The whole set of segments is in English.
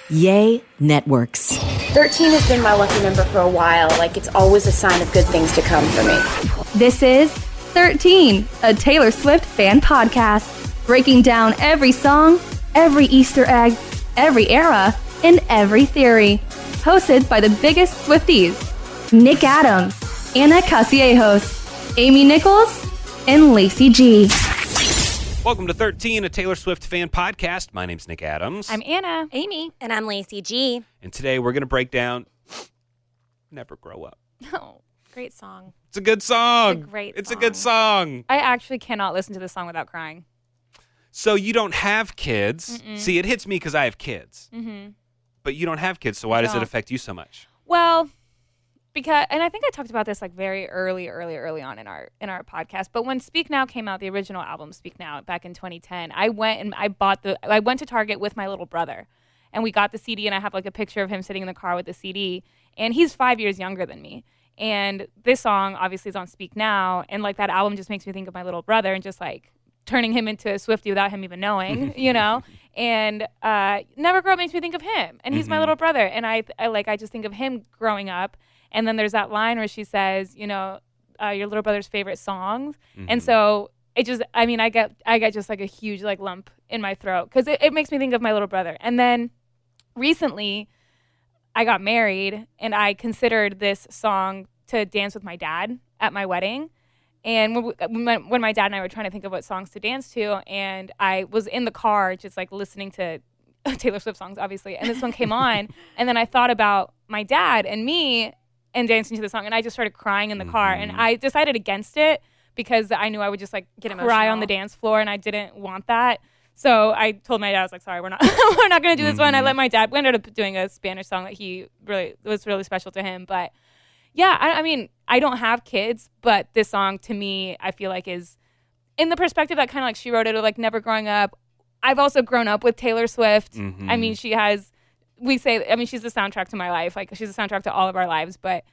Yay Networks. 13 has been my lucky number for a while. Like, it's always a sign of good things to come for me. This is 13, a Taylor Swift fan podcast, breaking down every song, every Easter egg, every era, and every theory. Hosted by the biggest Swifties, Nick Adams, Anna Cassiejos, Amy Nichols, and Lacey G. Welcome to 13, a Taylor Swift fan podcast. My name's Nick Adams. I'm Anna. Amy. And I'm Lacey G. And today we're going to break down Never Grow Up. Oh, great song. It's a good song. It's a great It's song. a good song. I actually cannot listen to this song without crying. So you don't have kids. Mm-mm. See, it hits me because I have kids. Mm-hmm. But you don't have kids, so why does it don't. affect you so much? Well, because, and I think I talked about this like very early on in our podcast. But when Speak Now came out, the original album Speak Now, back in 2010, I went to Target with my little brother, and we got the CD, and I have like a picture of him sitting in the car with the CD, and he's 5 years younger than me. And this song obviously is on Speak Now, and like that album just makes me think of my little brother and just like turning him into a Swiftie without him even knowing, you know? And Never Grow Up makes me think of him, and he's my little brother, and I just think of him growing up. And then there's that line where she says, you know, your little brother's favorite songs. And so it just, I mean, I get just like a huge like lump in my throat because it makes me think of my little brother. And then recently I got married and I considered this song to dance with my dad at my wedding. And when my dad and I were trying to think of what songs to dance to, and I was in the car just like listening to Taylor Swift songs, obviously, and this one came on, and then I thought about my dad and me and dancing to the song, and I just started crying in the car, and I decided against it because I knew I would just like cry emotional on the dance floor, and I didn't want that. So I told my dad, I was like, sorry, we're not we're not going to do this one. I let my dad, we ended up doing a Spanish song that was really special to him. But yeah, I mean, I don't have kids, but this song to me, I feel like is in the perspective that kind of like she wrote it, or like never growing up. I've also grown up with Taylor Swift. I mean, she's the soundtrack to my life. Like, she's the soundtrack to all of our lives. But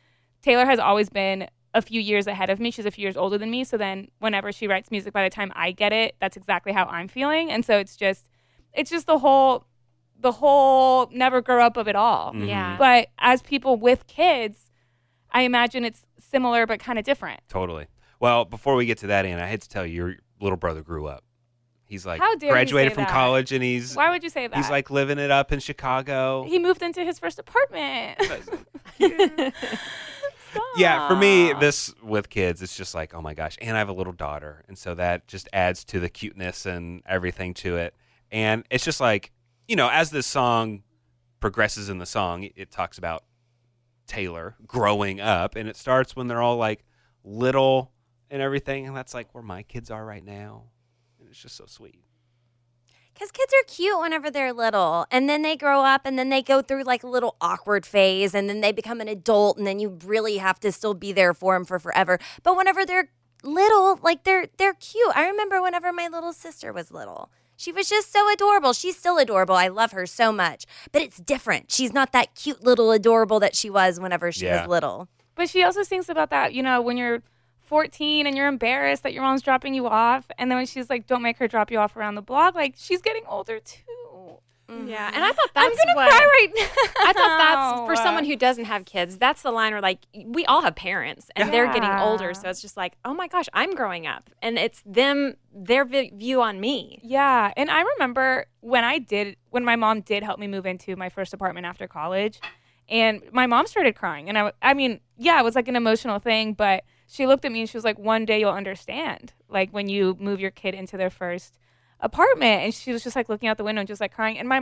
Taylor has always been a few years ahead of me. She's a few years older than me. So then whenever she writes music, by the time I get it, that's exactly how I'm feeling. And so it's just the whole never grow up of it all. Yeah. But as people with kids, I imagine it's similar but kind of different. Totally. Well, before we get to that, Anna, I hate to tell you, your little brother grew up. He's like How dare you graduated say from that? college, and he's Why would you say that? he's like living it up in Chicago. He moved into his first apartment. Yeah, for me, this with kids, it's just like, oh my gosh. And I have a little daughter, and so that just adds to the cuteness and everything to it. And it's just like, you know, as this song progresses in the song, it talks about Taylor growing up, and it starts when they're all like little and everything, and that's like where my kids are right now. And it's just so sweet. Because kids are cute whenever they're little, and then they grow up, and then they go through like a little awkward phase, and then they become an adult, and then you really have to still be there for them for forever. But whenever they're little, like they're cute. I remember whenever my little sister was little. She was just so adorable. She's still adorable. I love her so much. But it's different. She's not that cute little adorable that she was whenever she was little. But she also sings about that, you know, when you're 14 and you're embarrassed that your mom's dropping you off. And then when she's like, don't make her drop you off around the block, like she's getting older too. Yeah, and I thought that's I'm going to what, cry right now. I thought that's, for someone who doesn't have kids, that's the line where, like, we all have parents, and they're getting older, so it's just like, oh my gosh, I'm growing up, and it's them, their view on me. Yeah, and I remember when my mom did help me move into my first apartment after college, and my mom started crying, and I mean, yeah, it was like an emotional thing, but she looked at me and she was like, one day you'll understand, like when you move your kid into their first apartment. And she was just like looking out the window and just like crying. And my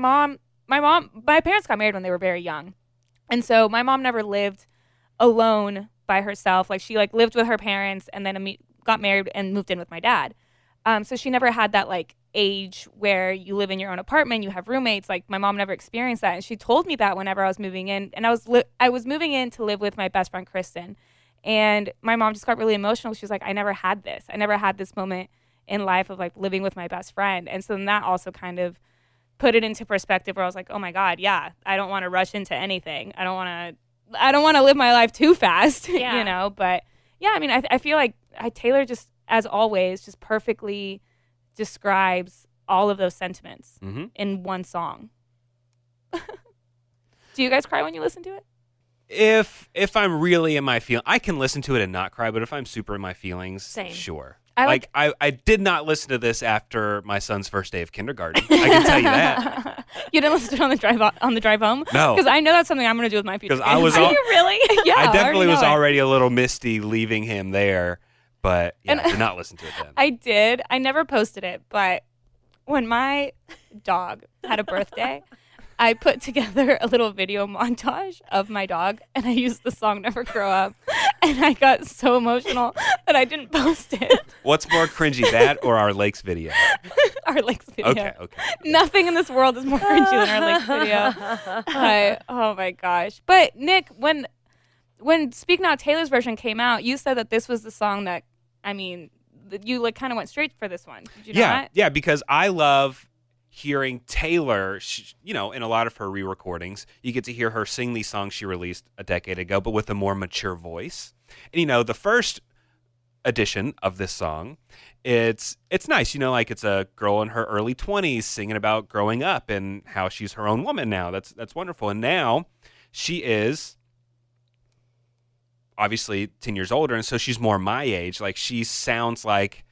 parents got married when they were very young, and so my mom never lived alone by herself. Like, she like lived with her parents and then got married and moved in with my dad. So she never had that like age where you live in your own apartment, you have roommates. Like, my mom never experienced that, and she told me that whenever I was moving in, and I was moving in to live with my best friend Kristen, and my mom just got really emotional. She was like, I never had this moment in life of like living with my best friend. And so then that also kind of put it into perspective where I was like, oh my God, yeah, I don't want to rush into anything. I don't want to live my life too fast, you know? But yeah, I mean, I feel like Taylor just, as always, just perfectly describes all of those sentiments in one song. Do you guys cry when you listen to it? If I'm really in my I can listen to it and not cry, but if I'm super in my feelings, Same. sure. I I did not listen to this after my son's first day of kindergarten. I can tell you that. You didn't listen to it on the drive home? No. Because I know that's something I'm going to do with my future. 'Cause I was kids. all- Are you really? Yeah, I definitely was already know it. already a little misty leaving him there, but yeah, I did not listen to it then. I did. I never posted it, but when my dog had a birthday, I put together a little video montage of my dog, and I used the song Never Grow Up, and I got so emotional that I didn't post it. What's more cringy, that or our lakes video? Our Lakes video. Okay. Nothing in this world is more cringy than our Lakes video. Oh my gosh. But Nick, when Speak Now Taylor's version came out, you said that this was the song that, I mean, that you like kind of went straight for this one. Did you not? Yeah, because I love hearing Taylor, in a lot of her re-recordings, you get to hear her sing these songs she released a decade ago, but with a more mature voice. And, the first edition of this song, it's nice. Like it's a girl in her early 20s singing about growing up and how she's her own woman now. That's wonderful. And now she is obviously 10 years older, and so she's more my age. Like, she sounds like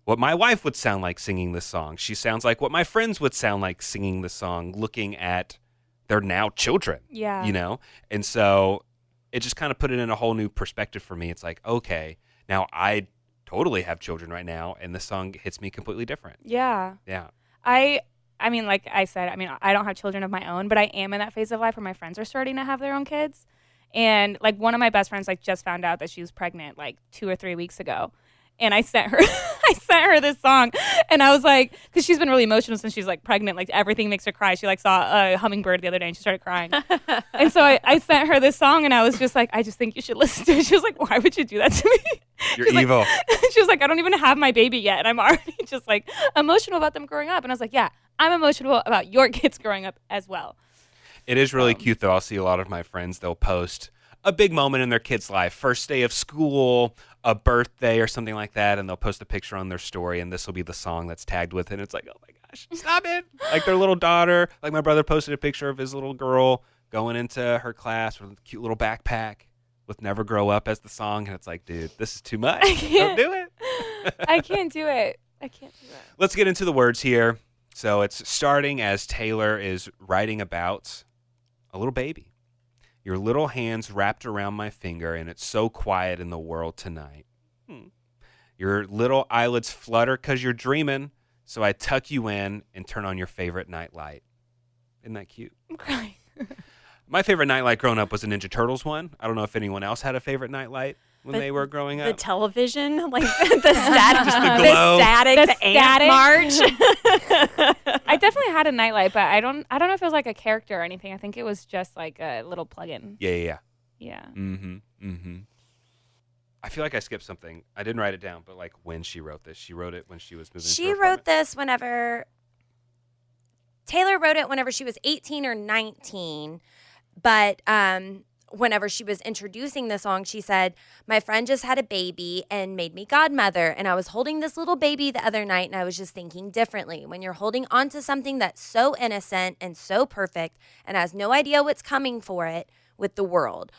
what my wife would sound like singing this song. She sounds like what my friends would sound like singing this song, looking at their now children. Yeah. And so it just kind of put it in a whole new perspective for me. It's like, okay, now I totally have children right now, and this song hits me completely different. Yeah. Yeah. I mean, like I said, I don't have children of my own, but I am in that phase of life where my friends are starting to have their own kids. And like one of my best friends just found out that she was pregnant like 2 or 3 weeks ago. And I sent her this song, and I was like, because she's been really emotional since she's like pregnant, like everything makes her cry. She like saw a hummingbird the other day and she started crying. And so I sent her this song, and I was just like, I just think you should listen to it. She was like, why would you do that to me? You're She's evil. She was like, I don't even have my baby yet, and I'm already just like emotional about them growing up. And I was like, yeah, I'm emotional about your kids growing up as well. It is really cute, though. I'll see a lot of my friends, they'll post a big moment in their kid's life, first day of school, a birthday or something like that, and they'll post a picture on their story, and this will be the song that's tagged with it. And it's like, oh my gosh, stop it. Like their little daughter, like my brother posted a picture of his little girl going into her class with a cute little backpack with Never Grow Up as the song, and it's like, dude, this is too much. Don't do it. I can't do it. Let's get into the words here. So it's starting as Taylor is writing about a little baby. Your little hands wrapped around my finger, and it's so quiet in the world tonight. Your little eyelids flutter because you're dreaming, so I tuck you in and turn on your favorite nightlight. Isn't that cute? I'm crying. My favorite nightlight growing up was the Ninja Turtles one. I don't know if anyone else had a favorite nightlight when they were growing The up. television, like the static, Just the glow. the ant march. I definitely had a nightlight, but I don't know if it was like a character or anything. I think it was just like a little plug-in. Yeah. Yeah. I feel like I skipped something. I didn't write it down, but like when she wrote this, she wrote it when she was moving. She into her wrote apartment. this whenever Taylor wrote it whenever she was 18 or 19. But whenever she was introducing the song, she said, my friend just had a baby and made me godmother. And I was holding this little baby the other night, and I was just thinking differently. When you're holding onto something that's so innocent and so perfect and has no idea what's coming for it with the world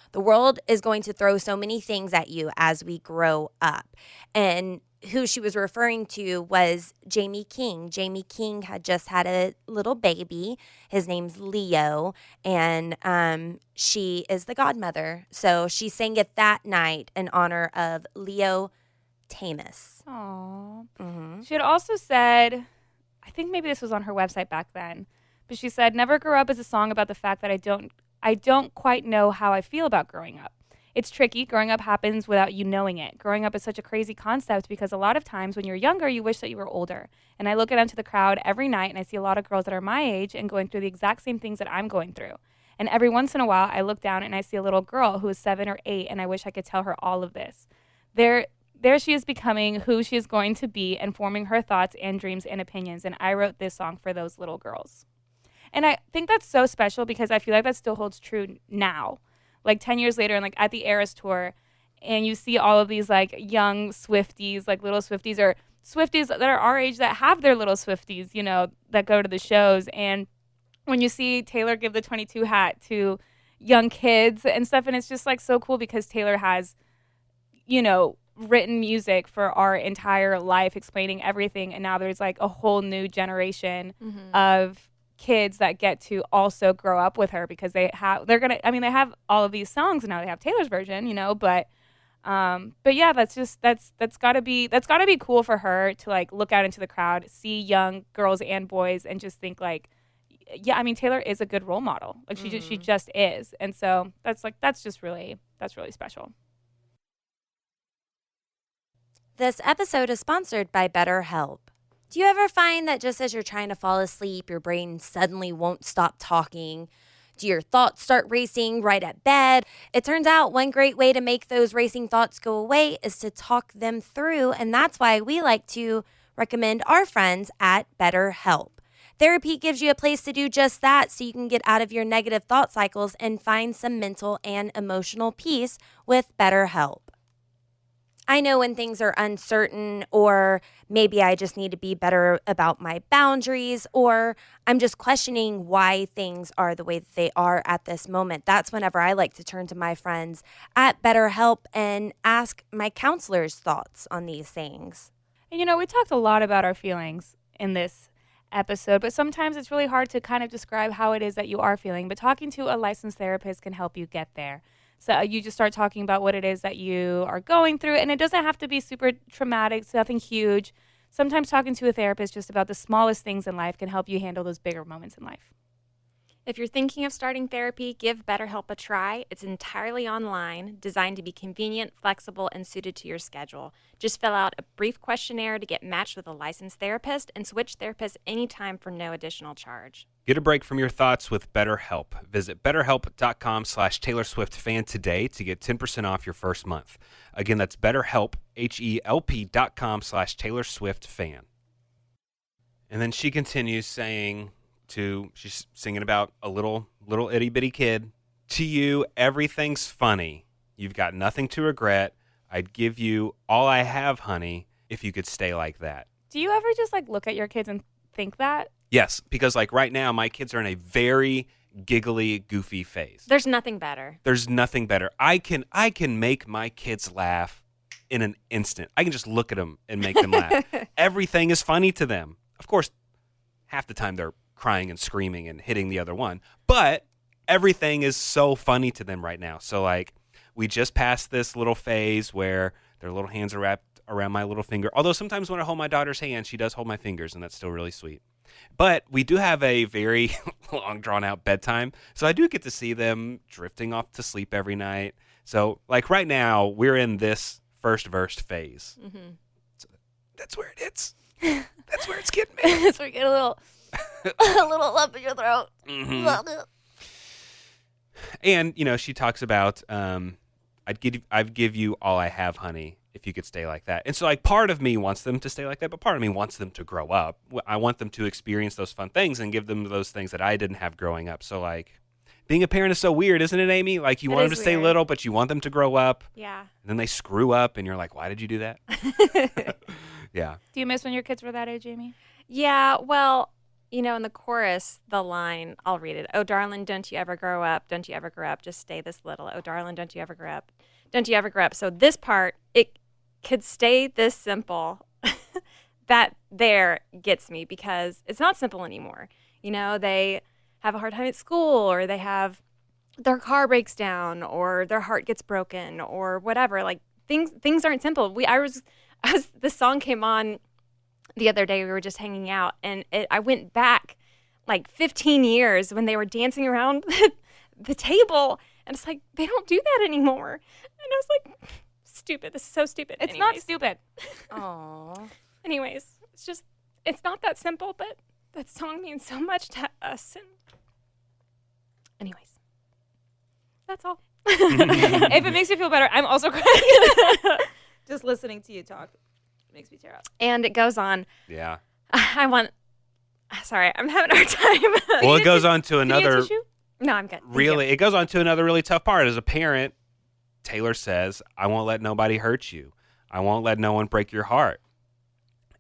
is going to throw so many things at you as we grow up. And who she was referring to was Jamie King. Jamie King had just had a little baby. His name's Leo, and she is the godmother. So she sang it that night in honor of Leo Tamus. Aww. Mm-hmm. She had also said, I think maybe this was on her website back then, but she said, Never Grow Up is a song about the fact that I don't quite know how I feel about growing up. It's tricky. Growing up happens without you knowing it. Growing up is such a crazy concept because a lot of times when you're younger, you wish that you were older. And I look out into the crowd every night and I see a lot of girls that are my age and going through the exact same things that I'm going through. And every once in a while, I look down and I see a little girl who is 7 or 8, and I wish I could tell her all of this. There she is becoming who she is going to be and forming her thoughts and dreams and opinions. And I wrote this song for those little girls. And I think that's so special because I feel like that still holds true now. Like 10 years later, and like at the Eras Tour, and you see all of these like young Swifties, like little Swifties or Swifties that are our age that have their little Swifties, that go to the shows. And when you see Taylor give the 22 hat to young kids and stuff. And it's just like so cool because Taylor has, written music for our entire life explaining everything. And now there's like a whole new generation of kids that get to also grow up with her because they have all of these songs and now they have Taylor's version, but yeah, that's gotta be cool for her to like look out into the crowd, see young girls and boys and just think like, yeah, I mean, Taylor is a good role model. Like she just is. And so that's really special. This episode is sponsored by BetterHelp. Do you ever find that just as you're trying to fall asleep, your brain suddenly won't stop talking? Do your thoughts start racing right at bed? It turns out one great way to make those racing thoughts go away is to talk them through, and that's why we like to recommend our friends at BetterHelp. Therapy gives you a place to do just that so you can get out of your negative thought cycles and find some mental and emotional peace with BetterHelp. I know when things are uncertain, or maybe I just need to be better about my boundaries, or I'm just questioning why things are the way that they are at this moment. That's whenever I like to turn to my friends at BetterHelp and ask my counselor's thoughts on these things. And we talked a lot about our feelings in this episode, but sometimes it's really hard to kind of describe how it is that you are feeling. But talking to a licensed therapist can help you get there. So you just start talking about what it is that you are going through. And it doesn't have to be super traumatic. It's nothing huge. Sometimes talking to a therapist just about the smallest things in life can help you handle those bigger moments in life. If you're thinking of starting therapy, give BetterHelp a try. It's entirely online, designed to be convenient, flexible, and suited to your schedule. Just fill out a brief questionnaire to get matched with a licensed therapist and switch therapists anytime for no additional charge. Get a break from your thoughts with BetterHelp. Visit BetterHelp.com/TaylorSwiftFan today to get 10% off your first month. Again, that's BetterHelp, HELP.com/TaylorSwiftFan. And then she continues saying she's singing about a little itty bitty kid. To you, everything's funny. You've got nothing to regret. I'd give you all I have, honey, if you could stay like that. Do you ever just like look at your kids and think that? Yes, because like right now, my kids are in a very giggly, goofy phase. There's nothing better. There's nothing better. I can make my kids laugh in an instant. I can just look at them and make them laugh. Everything is funny to them. Of course, half the time they're crying and screaming and hitting the other one, but everything is so funny to them right now. So like we just passed this little phase where their little hands are wrapped around my little finger. Although sometimes when I hold my daughter's hand, she does hold my fingers, and that's still really sweet. But we do have a very long, drawn-out bedtime, so I do get to see them drifting off to sleep every night. So, like right now, we're in this first verse phase. Mm-hmm. So that's where it is. That's where it's getting me. That's where you get a little lump in your throat. Mm-hmm. And she talks about, I'd give you all I have, honey, if you could stay like that. And so like part of me wants them to stay like that, but part of me wants them to grow up. I want them to experience those fun things and give them those things that I didn't have growing up. So like being a parent is so weird, isn't it, Amy? Like you want them to stay little, but you want them to grow up. Yeah. And then they screw up and you're like, why did you do that? Yeah. Do you miss when your kids were that age, Amy? Yeah, well, in the chorus, the line, I'll read it. Oh, darling, don't you ever grow up. Don't you ever grow up. Just stay this little. Oh, darling, don't you ever grow up. Don't you ever grow up. So this part, it could stay this simple. That there gets me because it's not simple anymore. They have a hard time at school, or they have their car breaks down, or their heart gets broken, or whatever. Like things aren't simple. The song came on the other day. We were just hanging out, and I went back like 15 years when they were dancing around the table, and it's like they don't do that anymore. And I was like, stupid. This is so stupid. It's not stupid. Aww. Anyways, it's not that simple, but that song means so much to us. And anyways, that's all. If it makes you feel better, I'm also crying. Just listening to you talk makes me tear up. And it goes on. Yeah. Sorry, I'm having a hard time. Well, it goes on to another. No, I'm good. It goes on to another really tough part. As a parent, Taylor says, I won't let nobody hurt you. I won't let no one break your heart.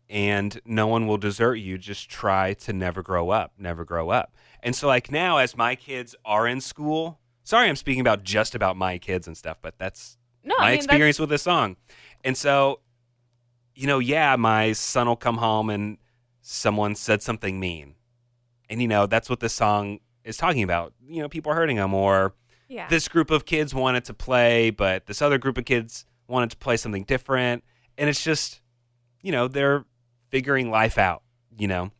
And no one will desert you. Just try to never grow up. Never grow up. And so like now, as my kids are in school, Sorry, I'm speaking about just about my kids and stuff, but that's No, my I mean, experience with this song. And so, yeah, my son will come home and someone said something mean. And, that's what this song is talking about. People are hurting him, or Yeah. this group of kids wanted to play, but this other group of kids wanted to play something different. And it's just, they're figuring life out, And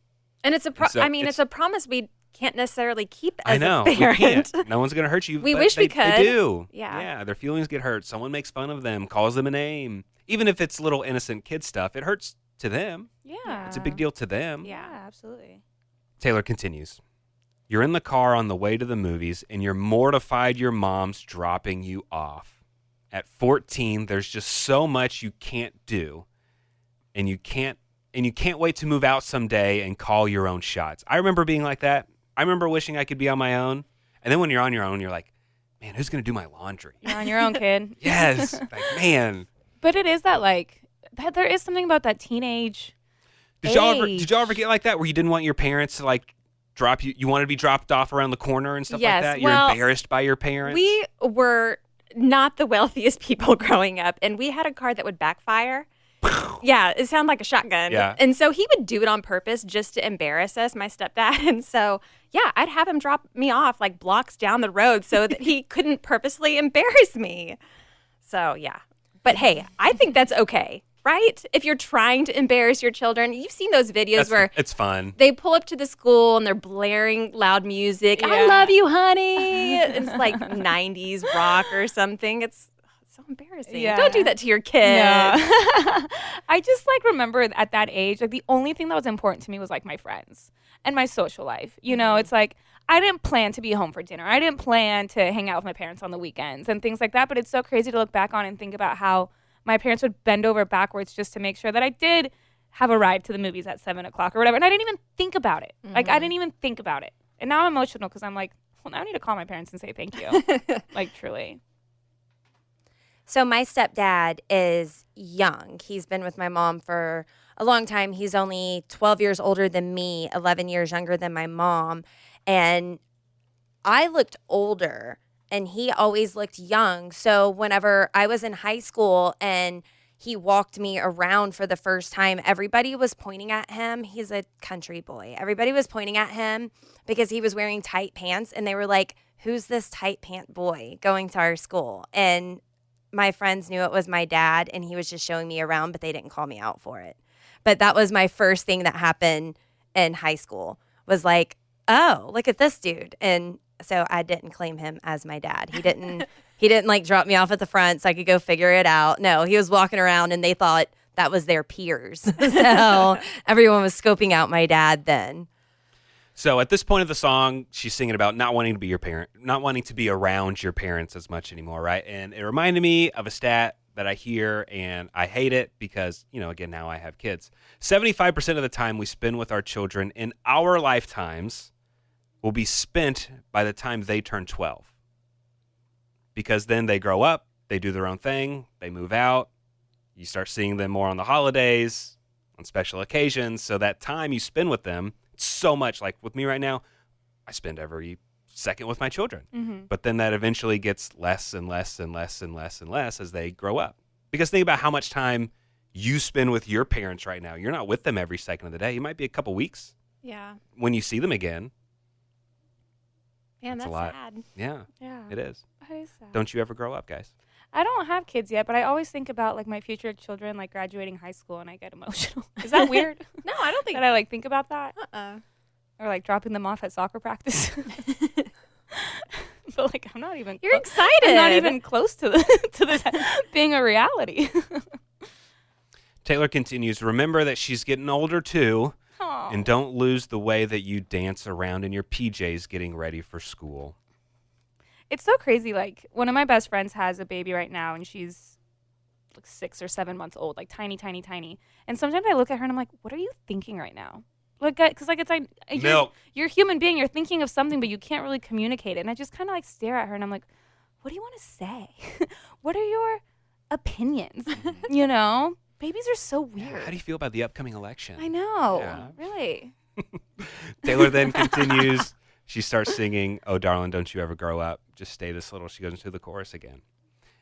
it's it's a promise we can't necessarily keep as I know, a parent. we can't. No one's going to hurt you. We but wish we They could. do. Yeah. Yeah, their feelings get hurt. Someone makes fun of them, calls them a name. Even if it's little innocent kid stuff, it hurts to them. Yeah. It's a big deal to them. Yeah, absolutely. Taylor continues. You're in the car on the way to the movies, and you're mortified your mom's dropping you off. At 14, there's just so much you can't do, and you can't wait to move out someday and call your own shots. I remember being like that. I remember wishing I could be on my own. And then when you're on your own, you're like, man, who's going to do my laundry? You're on your own, kid. Yes. Man. But it is that there is something about that teenage Did y'all age. ever get like that where you didn't want your parents to drop you? You wanted to be dropped off around the corner and stuff like Yes, that? You're well, embarrassed by your parents? We were not the wealthiest people growing up, and we had a car that would backfire. Yeah, it sounded like a shotgun. Yeah. And so he would do it on purpose just to embarrass us, my stepdad. And so, yeah, I'd have him drop me off like blocks down the road so that he couldn't purposely embarrass me. So, yeah. But hey, I think that's okay, right? If you're trying to embarrass your children, you've seen those videos where It's fun. they pull up to the school and they're blaring loud music. I Yeah. love you, honey. It's like 90s rock or something. It's so embarrassing. Yeah. Don't do that to your kids. No. I just remember at that age, the only thing that was important to me was my friends and my social life. It's like I didn't plan to be home for dinner. I didn't plan to hang out with my parents on the weekends and things like that. But it's so crazy to look back on and think about how my parents would bend over backwards just to make sure that I did have a ride to the movies at 7:00 or whatever. And I didn't even think about it. I didn't even think about it. And now I'm emotional because I'm like, well, now I need to call my parents and say thank you. Truly. So my stepdad is young. He's been with my mom for a long time. He's only 12 years older than me, 11 years younger than my mom. And I looked older and he always looked young. So whenever I was in high school and he walked me around for the first time, everybody was pointing at him. He's a country boy. Everybody was pointing at him because he was wearing tight pants. And they were like, who's this tight pant boy going to our school? And my friends knew it was my dad, and he was just showing me around, but they didn't call me out for it. But that was my first thing that happened in high school was like, oh, look at this dude. And so I didn't claim him as my dad. He didn't drop me off at the front so I could go figure it out. No, he was walking around and they thought that was their peers. So everyone was scoping out my dad then. So at this point of the song, she's singing about not wanting to be your parent, not wanting to be around your parents as much anymore, right? And it reminded me of a stat that I hear, and I hate it because, again, now I have kids. 75% of the time we spend with our children in our lifetimes will be spent by the time they turn 12. Because then they grow up, they do their own thing, they move out, you start seeing them more on the holidays, on special occasions, so that time you spend with them, so much. Like with me right now, I spend every second with my children. Mm-hmm. But then that eventually gets less and less and less and less and less as they grow up. Because think about how much time you spend with your parents right now. You're not with them every second of the day. It might be a couple weeks Yeah. when you see them again. Man, That's that's a lot. sad. Yeah, Yeah. it is. That is sad. Don't you ever grow up, guys? I don't have kids yet, but I always think about my future children graduating high school, and I get emotional. Is that weird? No, I don't think. that I think about that, Uh-uh. or dropping them off at soccer practice. But I'm not even. You're excited. I'm not even close to this being a reality. Taylor continues, remember that she's getting older too, Aw. and don't lose the way that you dance around in your PJs getting ready for school. It's so crazy. One of my best friends has a baby right now, and she's 6 or 7 months old, tiny, tiny, tiny. And sometimes I look at her and I'm like, what are you thinking right now? Because it's Milk. you're a human being. You're thinking of something, but you can't really communicate it. And I just kind of stare at her and I'm like, what do you want to say? What are your opinions? Babies are so weird. How do you feel about the upcoming election? I know. Yeah. Really. Taylor then continues, she starts singing, "Oh, darling, don't you ever grow up. Just stay this little." She goes into the chorus again.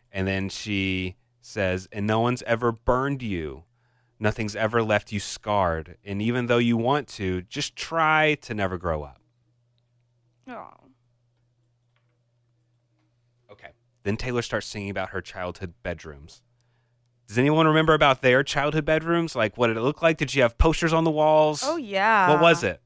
And then she says, "And no one's ever burned you. Nothing's ever left you scarred. And even though you want to, just try to never grow up." Oh. Okay. Then Taylor starts singing about her childhood bedrooms. Does anyone remember about their childhood bedrooms? Like, what did it look like? Did you have posters on the walls? Oh, yeah. What was it?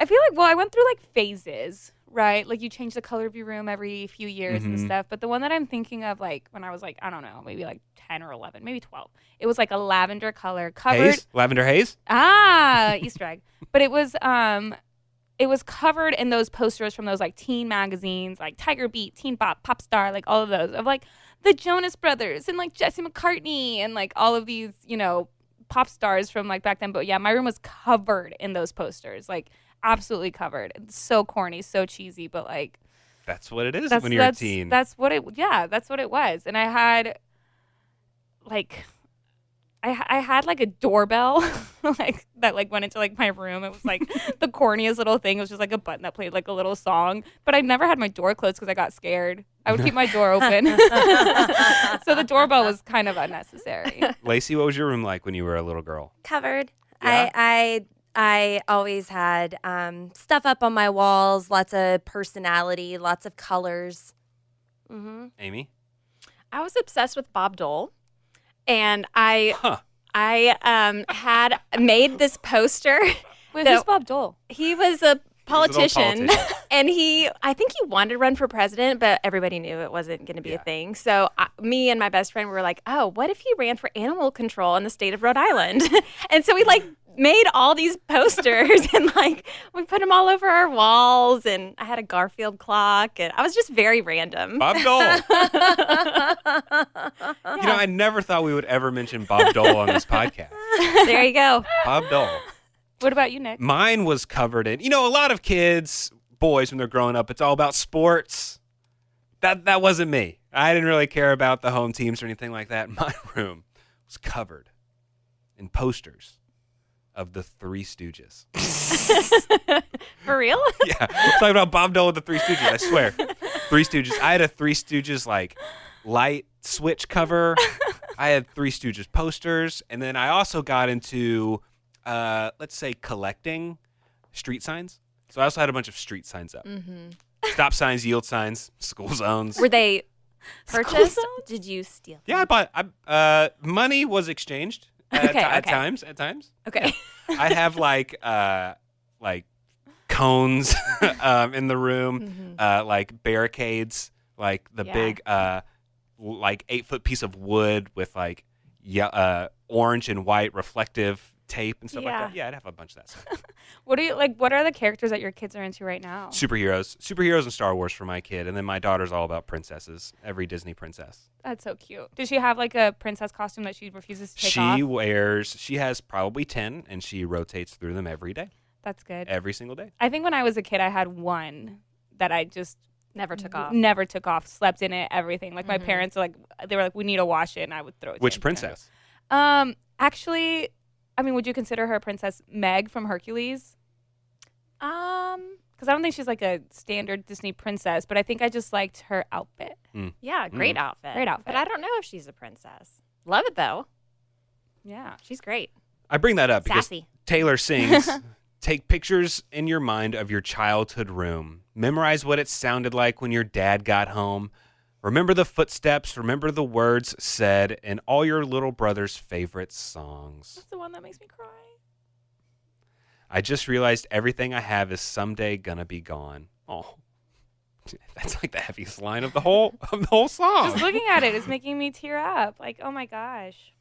I feel like, I went through like phases, right? Like you change the color of your room every few years and stuff. But the one that I'm thinking of, like when I was like, I don't know, maybe like 10 or 11, maybe 12. It was like a lavender color covered. Haze? Lavender haze? Easter egg. But it was covered in those posters from those like teen magazines, like Tiger Beat, Teen Pop, Pop Star, like all of those of like the Jonas Brothers and like Jesse McCartney and like all of these, pop stars from like back then. But yeah, my room was covered in those posters, like absolutely covered. It's so corny, so cheesy, but like that's what it is when you're a teen. That's what it was. And I had like I had like a doorbell like that like went into like my room. It was like the corniest little thing. It was just like a button that played like a little song. But I never had my door closed because I got scared. I would keep my door open. So the doorbell was kind of unnecessary. Lacey, what was your room like when you were a little girl? Covered. Yeah? I always had stuff up on my walls, lots of personality, lots of colors. Mm-hmm. Amy? I was obsessed with Bob Dole, and I had made this poster. Wait, who's Bob Dole? He was a politician, politician. and I think he wanted to run for president, but everybody knew it wasn't going to be a thing. So me and my best friend were like, "Oh, what if he ran for animal control in the state of Rhode Island?" And so we like made all these posters and like we put them all over our walls, and I had a Garfield clock, and I was just very random. Bob Dole. I never thought we would ever mention Bob Dole on this podcast. There you go. Bob Dole. What about you, Nick? Mine was covered in, a lot of kids, boys, when they're growing up, it's all about sports. That wasn't me. I didn't really care about the home teams or anything like that. My room was covered in posters of the Three Stooges. For real? Yeah. I'm talking about Bob Dole with the Three Stooges, I swear. Three Stooges. I had a Three Stooges, like, light switch cover. I had Three Stooges posters. And then I also got into... let's say collecting street signs. So I also had a bunch of street signs up. Mm-hmm. Stop signs, yield signs, school zones. Were they purchased? Did you steal? Yeah, I bought. Money was exchanged at times. At times. Okay. Yeah. I have like cones in the room, like barricades, like the big like 8-foot piece of wood with like orange and white reflective tape and stuff like that. Yeah, I'd have a bunch of that stuff. What are the characters that your kids are into right now? Superheroes and Star Wars for my kid, and then my daughter's all about princesses, every Disney princess. That's so cute. Does she have like a princess costume that she refuses to take off? She has probably 10, and she rotates through them every day. That's good. Every single day. I think when I was a kid I had one that I just never took off, slept in it, everything. Like my parents they were like, we need to wash it, and I would throw it. Which princess? Actually, I mean, would you consider her Princess Meg from Hercules? Because I don't think she's like a standard Disney princess, but I think I just liked her outfit. Yeah, great outfit. Great outfit. But I don't know if she's a princess. Love it though. Yeah, she's great. I bring that up Sassy. because Taylor sings, "Take pictures in your mind of your childhood room. Memorize what it sounded like when your dad got home. Remember the footsteps, remember the words said, and all your little brother's favorite songs." That's the one that makes me cry. "I just realized everything I have is someday gonna be gone." Oh, that's like the heaviest line of the whole song. Just looking at it is making me tear up. Like, oh my gosh.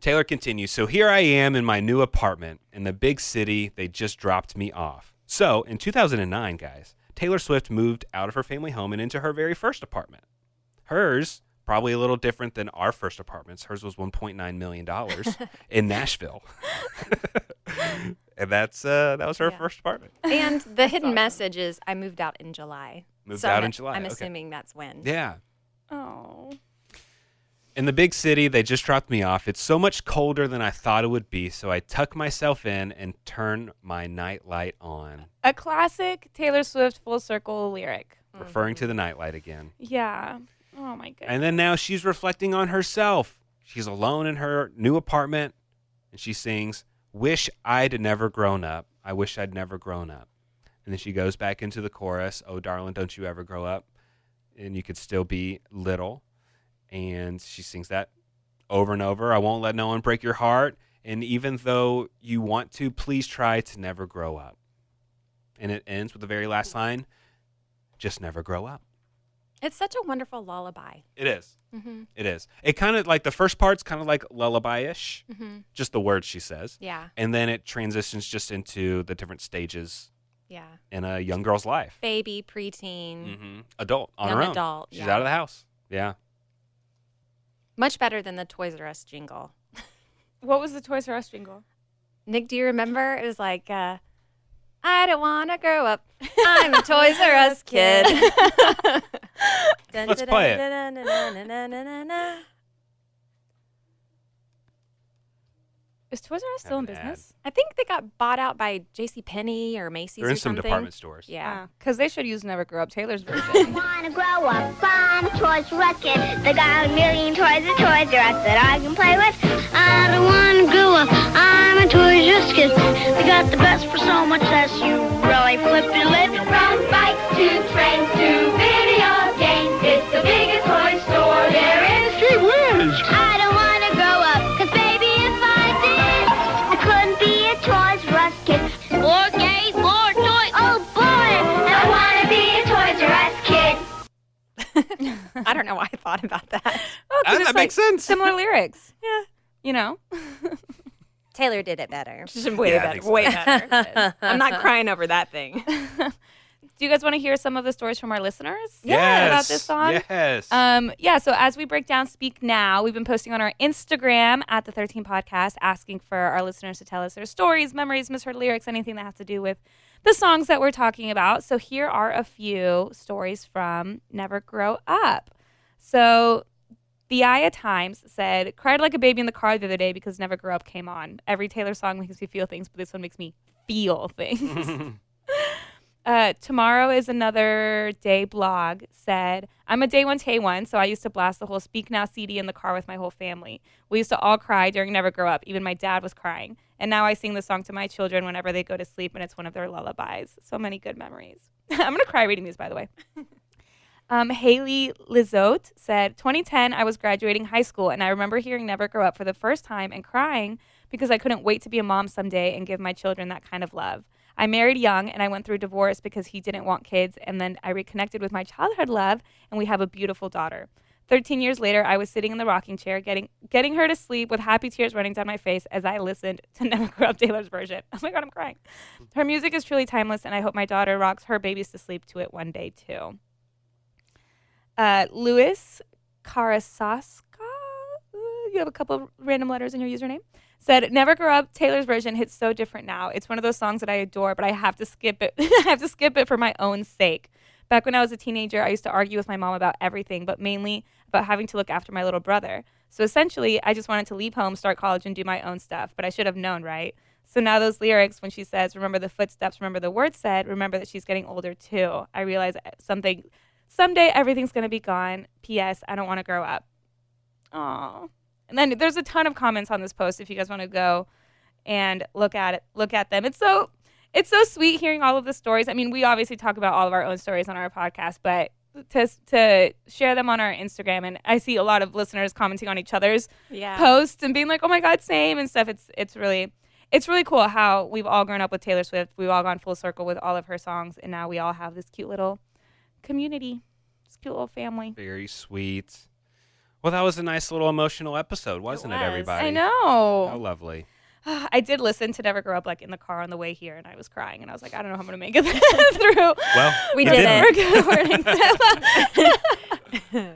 Taylor continues, "So here I am in my new apartment in the big city. They just dropped me off." So in 2009, guys, Taylor Swift moved out of her family home and into her very first apartment. Hers, probably a little different than our first apartments. Hers was $1.9 million in Nashville. And that was her first apartment. And the hidden message is I moved out in July. Moved out in July. I'm okay. assuming that's when. Yeah. Oh. In the big city, they just dropped me off. It's so much colder than I thought it would be, so I tuck myself in and turn my nightlight on. A classic Taylor Swift full circle lyric. Referring to the nightlight again. Yeah. Oh my goodness. And then now she's reflecting on herself. She's alone in her new apartment, and she sings, "Wish I'd never grown up. I wish I'd never grown up." And then she goes back into the chorus, "Oh, darling, don't you ever grow up. And you could still be little." And she sings that over and over. "I won't let no one break your heart. And even though you want to, please try to never grow up." And it ends with the very last line, "Just never grow up." It's such a wonderful lullaby. It is. Mm-hmm. It is. It kind of like the first part's kind of like lullaby-ish, Mm-hmm. just the words she says. Yeah. And then it transitions just into the different stages Yeah. in a young girl's life. Baby, preteen, Adult, on young her own. adult. She's yeah. out of the house. Yeah. Much better than the Toys R Us jingle. What was the Toys R Us jingle? Nick, do you remember? It was like, I don't want to grow up. I'm a Toys R Us kid. Let's play it. Is Toys R Us still in Have an ad. business? I think they got bought out by JCPenney or Macy's They're or in some something. department stores. Yeah. Because they should use Never Grow Up Taylor's version. Wanna grow up, I'm a Toys R Us kid. They got a million toys at Toys R Us that I can play with. I don't wanna grow up, I'm a Toys R Us kid. They got the best for so much less, you really flip your lid. From bikes to trains to video games, it's the biggest toy store there is. Gee whiz! I don't wanna grow up, 'cause baby, if I did, I couldn't be a Toys R Us kid. More games, more toys, oh boy! I wanna be a Toys R Us kid. I don't know why I thought about that. Oh, 'cause it's That makes sense. Similar lyrics. Yeah. You know? Taylor did it better. Way Yeah, I think better. so. Way better. I'm not crying over that thing. Do you guys want to hear some of the stories from our listeners? Yes. About this song? Yes. Yeah, so as we break down Speak Now, we've been posting on our Instagram at the 13 Podcast, asking for our listeners to tell us their stories, memories, misheard lyrics, anything that has to do with the songs that we're talking about. So here are a few stories from Never Grow Up. So the Aya Times said, cried like a baby in the car the other day because Never Grow Up came on. Every Taylor song makes me feel things, but this one makes me feel things. Tomorrow is Another Day blog said, I'm a day one, Tay one, so I used to blast the whole Speak Now CD in the car with my whole family. We used to all cry during Never Grow Up. Even my dad was crying. And now I sing the song to my children whenever they go to sleep, and it's one of their lullabies. So many good memories. I'm going to cry reading these, by the way. Haley Lizotte said, 2010, I was graduating high school, and I remember hearing Never Grow Up for the first time and crying because I couldn't wait to be a mom someday and give my children that kind of love. I married young, and I went through divorce because he didn't want kids, and then I reconnected with my childhood love, and we have a beautiful daughter. 13 years later, I was sitting in the rocking chair getting her to sleep with happy tears running down my face as I listened to Never Grow Up Taylor's version. Oh my God, I'm crying. Her music is truly timeless, and I hope my daughter rocks her babies to sleep to it one day, too. Louis Karasaska, you have a couple random letters in your username, said, Never Grow Up Taylor's version hits so different now. It's one of those songs that I adore, but I have to skip it. I have to skip it for my own sake. Back when I was a teenager, I used to argue with my mom about everything, but mainly about having to look after my little brother. So essentially, I just wanted to leave home, start college, and do my own stuff, but I should have known, right? So now those lyrics, when she says, remember the footsteps, remember the words said, remember that she's getting older too. I realize someday everything's going to be gone. P.S. I don't want to grow up. Aww. And then there's a ton of comments on this post if you guys want to go and look at them. It's so sweet hearing all of the stories. I mean, we obviously talk about all of our own stories on our podcast, but to share them on our Instagram, and I see a lot of listeners commenting on each other's posts and being like, "Oh my God, same" and stuff. It's really cool how we've all grown up with Taylor Swift. We've all gone full circle with all of her songs, and now we all have this cute little community, this cute little family. Very sweet. Well, that was a nice little emotional episode, wasn't it, was. everybody? I know. How lovely. I did listen to Never Grow Up like in the car on the way here, and I was crying, and I was like, I don't know how I'm going to make it through. Well, We you did didn't. it.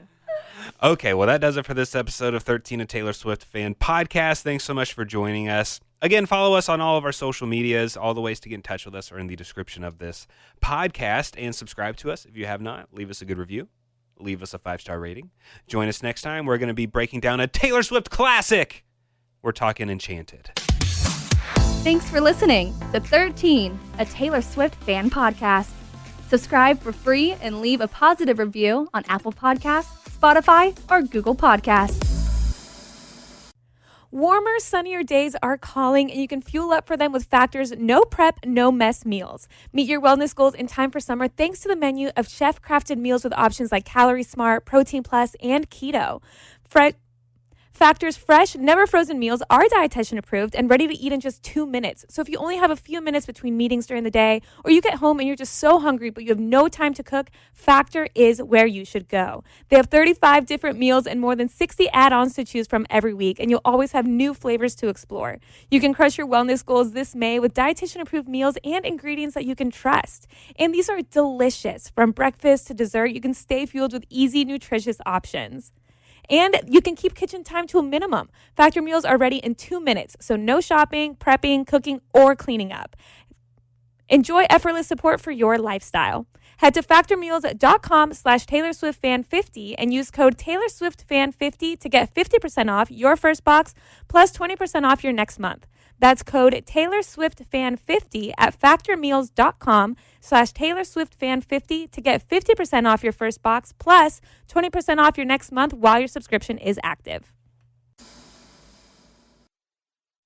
Okay, well, that does it for this episode of 13, a Taylor Swift Fan Podcast. Thanks so much for joining us. Again, follow us on all of our social medias. All the ways to get in touch with us are in the description of this podcast. And subscribe to us if you have not. Leave us a good review. leave us a 5-star rating. Join us next time. We're going to be breaking down a Taylor Swift classic. We're talking Enchanted. Thanks for listening to 13, a Taylor Swift fan podcast. Subscribe for free and leave a positive review on Apple Podcasts, Spotify, or Google Podcasts. Warmer, sunnier days are calling, and you can fuel up for them with Factor's no prep, no mess meals. Meet your wellness goals in time for summer thanks to the menu of chef-crafted meals with options like Calorie Smart, Protein Plus, and Keto. Factor's fresh, never frozen meals are dietitian approved and ready to eat in just 2 minutes. So if you only have a few minutes between meetings during the day, or you get home and you're just so hungry but you have no time to cook, Factor is where you should go. They have 35 different meals and more than 60 add-ons to choose from every week, and you'll always have new flavors to explore. You can crush your wellness goals this May with dietitian approved meals and ingredients that you can trust. And these are delicious. From breakfast to dessert, you can stay fueled with easy, nutritious options. And you can keep kitchen time to a minimum. Factor meals are ready in 2 minutes, so no shopping, prepping, cooking, or cleaning up. Enjoy effortless support for your lifestyle. Head to factormeals.com/TaylorSwiftFan50 and use code TaylorSwiftFan50 to get 50% off your first box plus 20% off your next month. That's code TaylorSwiftFan50 at factormeals.com/TaylorSwiftFan50 to get 50% off your first box plus 20% off your next month while your subscription is active.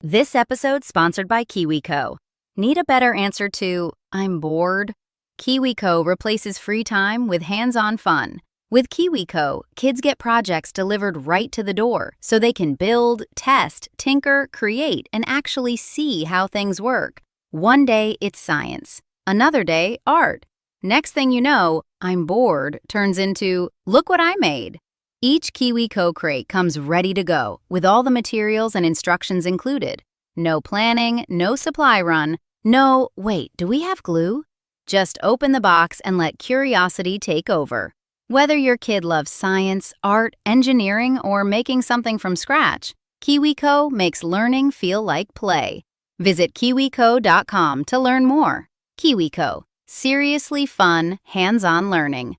This episode sponsored by KiwiCo. Need a better answer to "I'm bored"? KiwiCo replaces free time with hands-on fun. With KiwiCo, kids get projects delivered right to the door so they can build, test, tinker, create, and actually see how things work. One day, it's science. Another day, art. Next thing you know, "I'm bored" turns into "Look what I made." Each KiwiCo crate comes ready to go with all the materials and instructions included. No planning, no supply run, no, "Wait, do we have glue?" Just open the box and let curiosity take over. Whether your kid loves science, art, engineering, or making something from scratch, KiwiCo makes learning feel like play. Visit KiwiCo.com to learn more. KiwiCo. Seriously fun, hands-on learning.